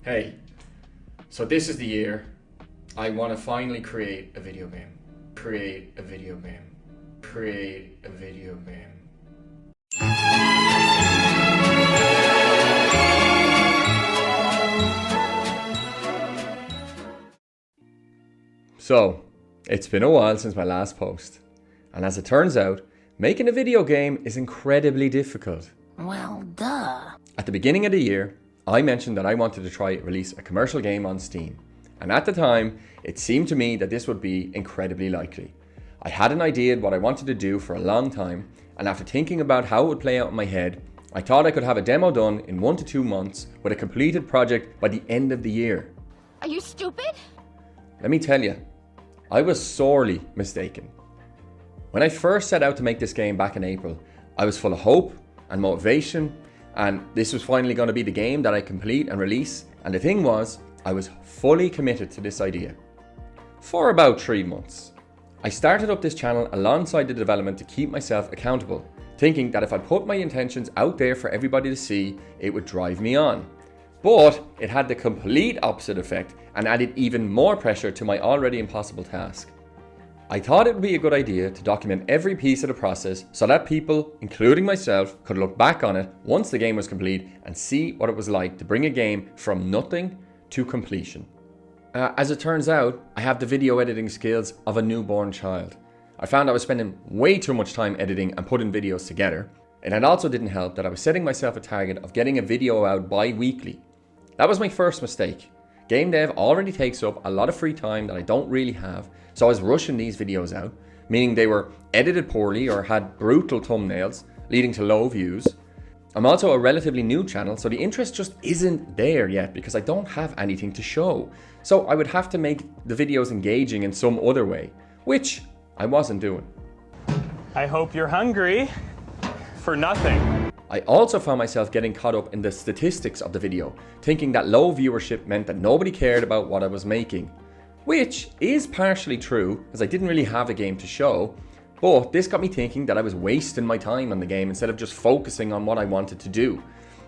Hey, so this is the year I want to finally create a video game. Create a video game. Create a video game. So, it's been a while since my last post, and as it turns out, making a video game is incredibly difficult. Well, duh. At the beginning of the year, I mentioned that I wanted to try release a commercial game on Steam, and at the time, it seemed to me that this would be incredibly likely. I had an idea of what I wanted to do for a long time, and after thinking about how it would play out in my head, I thought I could have a demo done in 1 to 2 months with a completed project by the end of the year. Are you stupid? Let me tell you, I was sorely mistaken. When I first set out to make this game back in April, I was full of hope and motivation, and this was finally going to be the game that I complete and release. And the thing was, I was fully committed to this idea. For about 3 months, I started up this channel alongside the development to keep myself accountable, thinking that if I put my intentions out there for everybody to see, it would drive me on. But it had the complete opposite effect and added even more pressure to my already impossible task. I thought it would be a good idea to document every piece of the process so that people, including myself, could look back on it once the game was complete and see what it was like to bring a game from nothing to completion. As it turns out, I have the video editing skills of a newborn child. I found I was spending way too much time editing and putting videos together, and it also didn't help that I was setting myself a target of getting a video out bi-weekly. That was my first mistake. Game dev already takes up a lot of free time that I don't really have, so I was rushing these videos out, meaning they were edited poorly or had brutal thumbnails, leading to low views. I'm also a relatively new channel, so the interest just isn't there yet because I don't have anything to show. So I would have to make the videos engaging in some other way, which I wasn't doing. I hope you're hungry for nothing. I also found myself getting caught up in the statistics of the video, thinking that low viewership meant that nobody cared about what I was making. Which is partially true, as I didn't really have a game to show, but this got me thinking that I was wasting my time on the game instead of just focusing on what I wanted to do.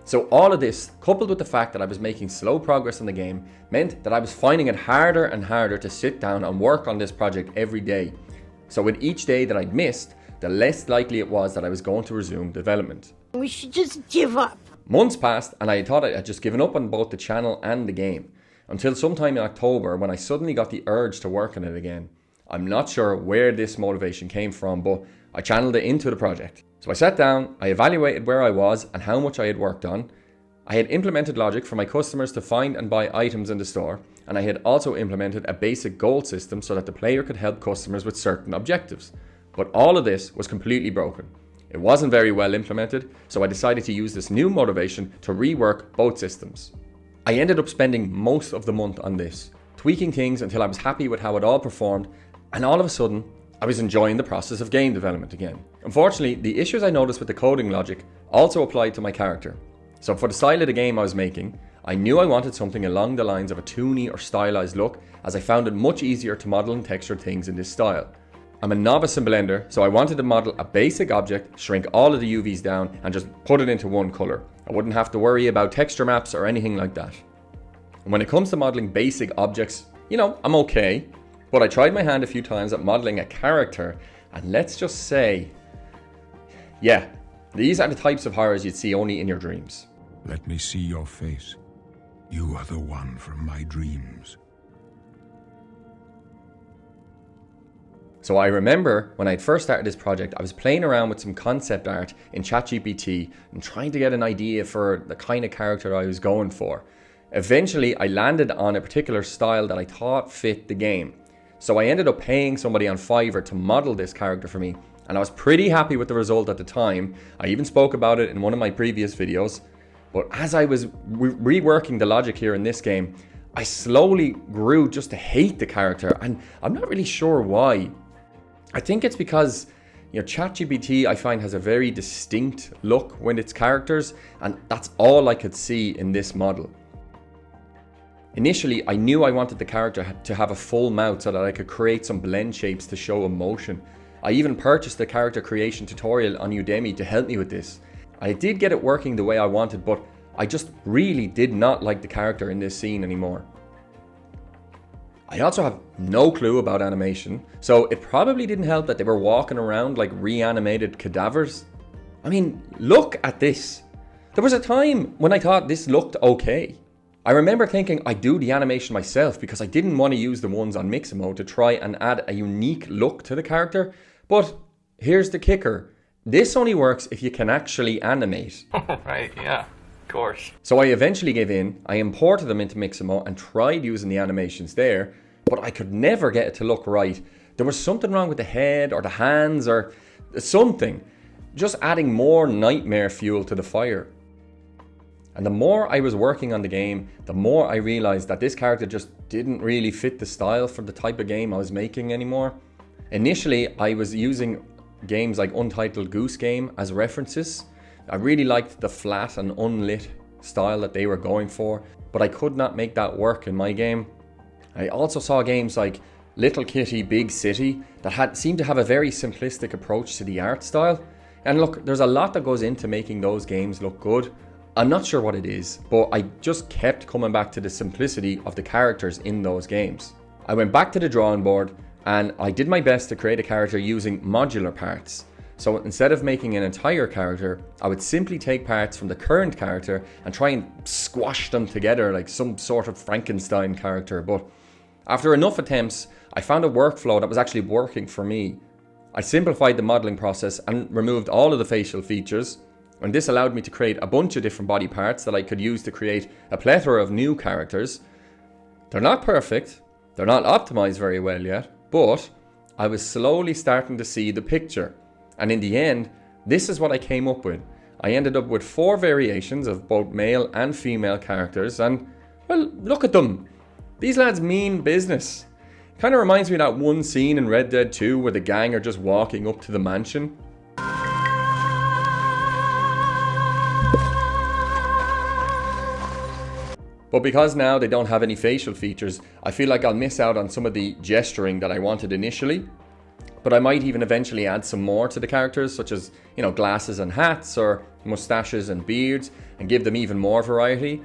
So all of this, coupled with the fact that I was making slow progress on the game, meant that I was finding it harder and harder to sit down and work on this project every day. So with each day that I'd missed, the less likely it was that I was going to resume development. We should just give up. Months passed and I thought I had just given up on both the channel and the game, until sometime in October when I suddenly got the urge to work on it again. I'm not sure where this motivation came from, but I channeled it into the project. So I sat down, I evaluated where I was and how much I had worked on. I had implemented logic for my customers to find and buy items in the store, and I had also implemented a basic goal system so that the player could help customers with certain objectives. But all of this was completely broken. It wasn't very well implemented, so I decided to use this new motivation to rework both systems. I ended up spending most of the month on this, tweaking things until I was happy with how it all performed, and all of a sudden, I was enjoying the process of game development again. Unfortunately, the issues I noticed with the coding logic also applied to my character. So for the style of the game I was making, I knew I wanted something along the lines of a toony or stylized look, as I found it much easier to model and texture things in this style. I'm a novice in Blender, so I wanted to model a basic object, shrink all of the UVs down, and just put it into one color. I wouldn't have to worry about texture maps or anything like that. And when it comes to modeling basic objects, I'm okay. But I tried my hand a few times at modeling a character, and let's just say, yeah, these are the types of horrors you'd see only in your dreams. Let me see your face. You are the one from my dreams. So I remember when I'd first started this project, I was playing around with some concept art in ChatGPT and trying to get an idea for the kind of character I was going for. Eventually, I landed on a particular style that I thought fit the game. So I ended up paying somebody on Fiverr to model this character for me, and I was pretty happy with the result at the time. I even spoke about it in one of my previous videos. But as I was reworking the logic here in this game, I slowly grew just to hate the character, and I'm not really sure why. I think it's because ChatGPT I find has a very distinct look when it's characters, and that's all I could see in this model. Initially, I knew I wanted the character to have a full mouth so that I could create some blend shapes to show emotion. I even purchased the character creation tutorial on Udemy to help me with this. I did get it working the way I wanted, but I just really did not like the character in this scene anymore. I also have no clue about animation, so it probably didn't help that they were walking around like reanimated cadavers. I mean, look at this. There was a time when I thought this looked okay. I remember thinking I'd do the animation myself because I didn't want to use the ones on Mixamo to try and add a unique look to the character, but here's the kicker. This only works if you can actually animate. Right, yeah, of course. So I eventually gave in, I imported them into Mixamo and tried using the animations there, but I could never get it to look right. There was something wrong with the head or the hands or something. Just adding more nightmare fuel to the fire. And the more I was working on the game, the more I realized that this character just didn't really fit the style for the type of game I was making anymore. Initially, I was using games like Untitled Goose Game as references. I really liked the flat and unlit style that they were going for, but I could not make that work in my game. I also saw games like Little Kitty Big City that seemed to have a very simplistic approach to the art style. And look, there's a lot that goes into making those games look good. I'm not sure what it is, but I just kept coming back to the simplicity of the characters in those games. I went back to the drawing board and I did my best to create a character using modular parts. So instead of making an entire character, I would simply take parts from the current character and try and squash them together like some sort of Frankenstein character. But after enough attempts, I found a workflow that was actually working for me. I simplified the modeling process and removed all of the facial features, and this allowed me to create a bunch of different body parts that I could use to create a plethora of new characters. They're not perfect, they're not optimized very well yet, but I was slowly starting to see the picture. And in the end, this is what I came up with. I ended up with 4 variations of both male and female characters, and well, look at them. These lads mean business. Kind of reminds me of that one scene in Red Dead 2 where the gang are just walking up to the mansion. But because now they don't have any facial features, I feel like I'll miss out on some of the gesturing that I wanted initially. But I might even eventually add some more to the characters, such as, glasses and hats, or mustaches and beards, and give them even more variety.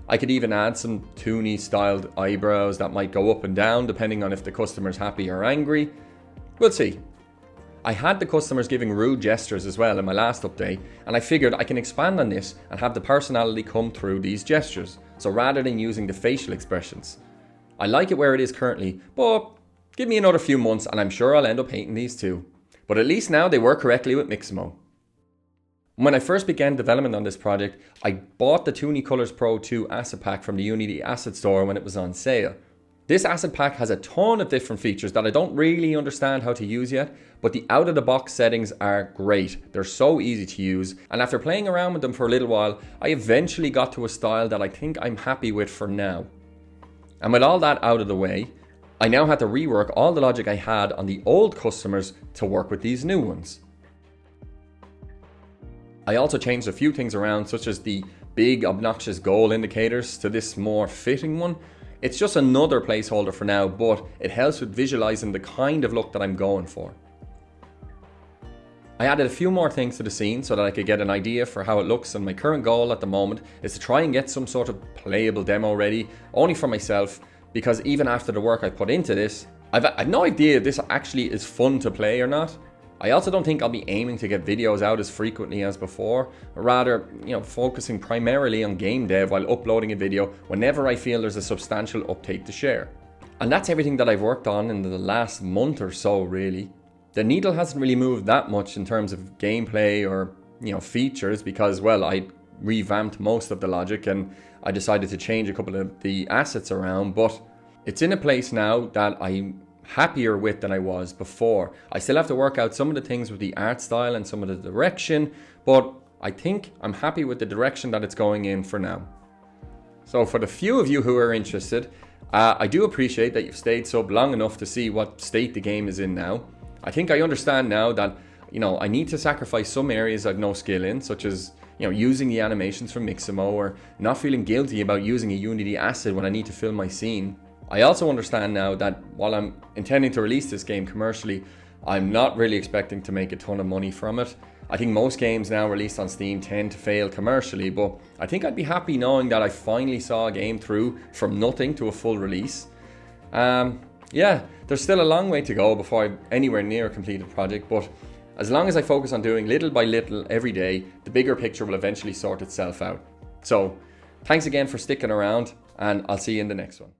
I could even add some Toony styled eyebrows that might go up and down depending on if the customer's happy or angry. We'll see. I had the customers giving rude gestures as well in my last update, and I figured I can expand on this and have the personality come through these gestures, so rather than using the facial expressions. I like it where it is currently, but give me another few months and I'm sure I'll end up hating these too. But at least now they work correctly with Mixamo. When I first began development on this project, I bought the Toony Colors Pro 2 asset pack from the Unity asset store when it was on sale. This asset pack has a ton of different features that I don't really understand how to use yet, but the out-of-the-box settings are great. They're so easy to use, and after playing around with them for a little while, I eventually got to a style that I think I'm happy with for now. And with all that out of the way, I now had to rework all the logic I had on the old customers to work with these new ones. I also changed a few things around, such as the big obnoxious goal indicators to this more fitting one. It's just another placeholder for now, but it helps with visualizing the kind of look that I'm going for. I added a few more things to the scene so that I could get an idea for how it looks, and my current goal at the moment is to try and get some sort of playable demo ready, only for myself, because even after the work I put into this, I've no idea if this actually is fun to play or not. I also don't think I'll be aiming to get videos out as frequently as before, rather, focusing primarily on game dev while uploading a video whenever I feel there's a substantial update to share. And that's everything that I've worked on in the last month or so, really. The needle hasn't really moved that much in terms of gameplay or, features because, well, I revamped most of the logic and I decided to change a couple of the assets around, but it's in a place now that I'm happier with than I was before. I still have to work out some of the things with the art style and some of the direction, but I think I'm happy with the direction that it's going in for now. So for the few of you who are interested, I do appreciate that you've stayed sub long enough to see what state the game is in now. I think I understand now that, I need to sacrifice some areas I've no skill in, such as, using the animations from Mixamo, or not feeling guilty about using a Unity asset when I need to fill my scene. I also understand now that while I'm intending to release this game commercially, I'm not really expecting to make a ton of money from it. I think most games now released on Steam tend to fail commercially, but I think I'd be happy knowing that I finally saw a game through from nothing to a full release. Yeah, there's still a long way to go before I'm anywhere near a completed project, but as long as I focus on doing little by little every day, the bigger picture will eventually sort itself out. So, thanks again for sticking around, and I'll see you in the next one.